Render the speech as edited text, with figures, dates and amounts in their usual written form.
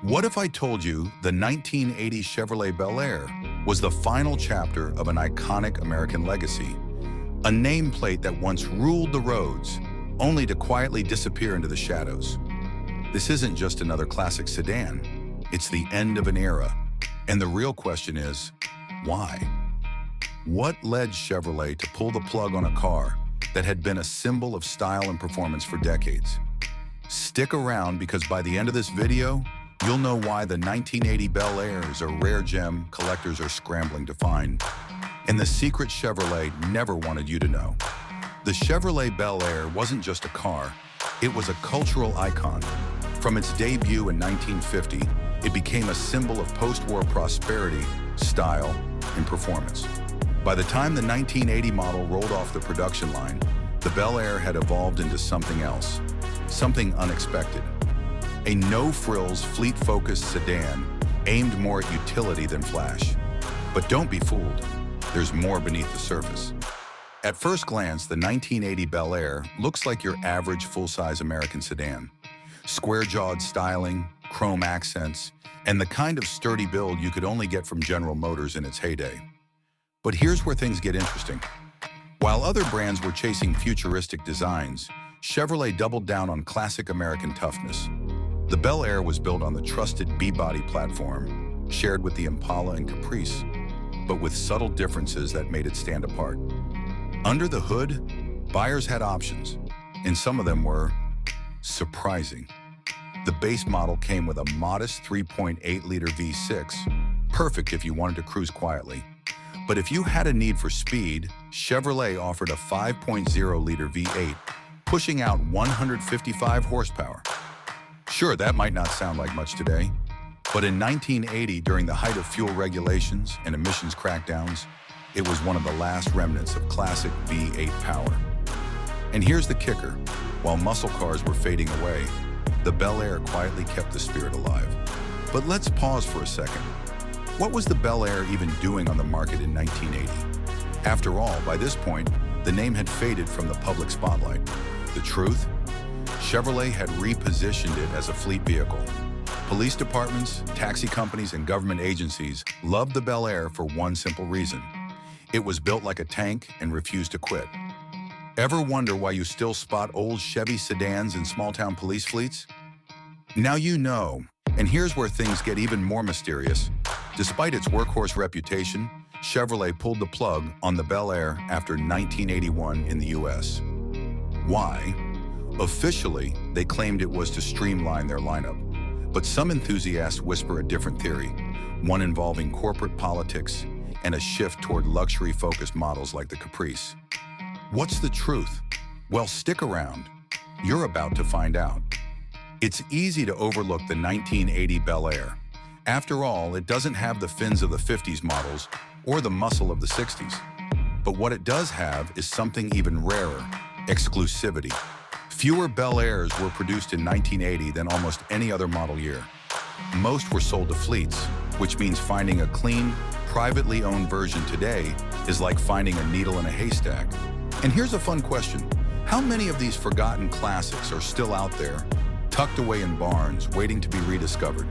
What if I told you the 1980 Chevrolet Bel Air was the final chapter of an iconic American legacy? A nameplate that once ruled the roads, only to quietly disappear into the shadows. This isn't just another classic sedan. It's the end of an era. And the real question is, why? What led Chevrolet to pull the plug on a car that had been a symbol of style and performance for decades? Stick around, because by the end of this video, you'll know why the 1980 Bel Air is a rare gem collectors are scrambling to find, and the secret Chevrolet never wanted you to know. The Chevrolet Bel Air wasn't just a car, it was a cultural icon. From its debut in 1950, it became a symbol of post-war prosperity, style, and performance. By the time the 1980 model rolled off the production line, the Bel Air had evolved into something else, something unexpected. A no-frills, fleet-focused sedan aimed more at utility than flash. But don't be fooled, there's more beneath the surface. At first glance, the 1980 Bel Air looks like your average full-size American sedan. Square-jawed styling, chrome accents, and the kind of sturdy build you could only get from General Motors in its heyday. But here's where things get interesting. While other brands were chasing futuristic designs, Chevrolet doubled down on classic American toughness. The Bel Air was built on the trusted B-body platform, shared with the Impala and Caprice, but with subtle differences that made it stand apart. Under the hood, buyers had options, and some of them were surprising. The base model came with a modest 3.8-liter V6, perfect if you wanted to cruise quietly. But if you had a need for speed, Chevrolet offered a 5.0-liter V8, pushing out 155 horsepower. Sure, that might not sound like much today, but in 1980, during the height of fuel regulations and emissions crackdowns, it was one of the last remnants of classic V8 power. And here's the kicker. While muscle cars were fading away, the Bel Air quietly kept the spirit alive. But let's pause for a second. What was the Bel Air even doing on the market in 1980? After all, by this point, the name had faded from the public spotlight. The truth? Chevrolet had repositioned it as a fleet vehicle. Police departments, taxi companies, and government agencies loved the Bel Air for one simple reason. It was built like a tank and refused to quit. Ever wonder why you still spot old Chevy sedans in small-town police fleets? Now you know, and here's where things get even more mysterious. Despite its workhorse reputation, Chevrolet pulled the plug on the Bel Air after 1981 in the US. Why? Officially, they claimed it was to streamline their lineup. But some enthusiasts whisper a different theory, one involving corporate politics and a shift toward luxury-focused models like the Caprice. What's the truth? Well, stick around. You're about to find out. It's easy to overlook the 1980 Bel Air. After all, it doesn't have the fins of the 50s models or the muscle of the 60s. But what it does have is something even rarer: exclusivity. Fewer Bel Airs were produced in 1980 than almost any other model year. Most were sold to fleets, which means finding a clean, privately owned version today is like finding a needle in a haystack. And here's a fun question. How many of these forgotten classics are still out there, tucked away in barns, waiting to be rediscovered?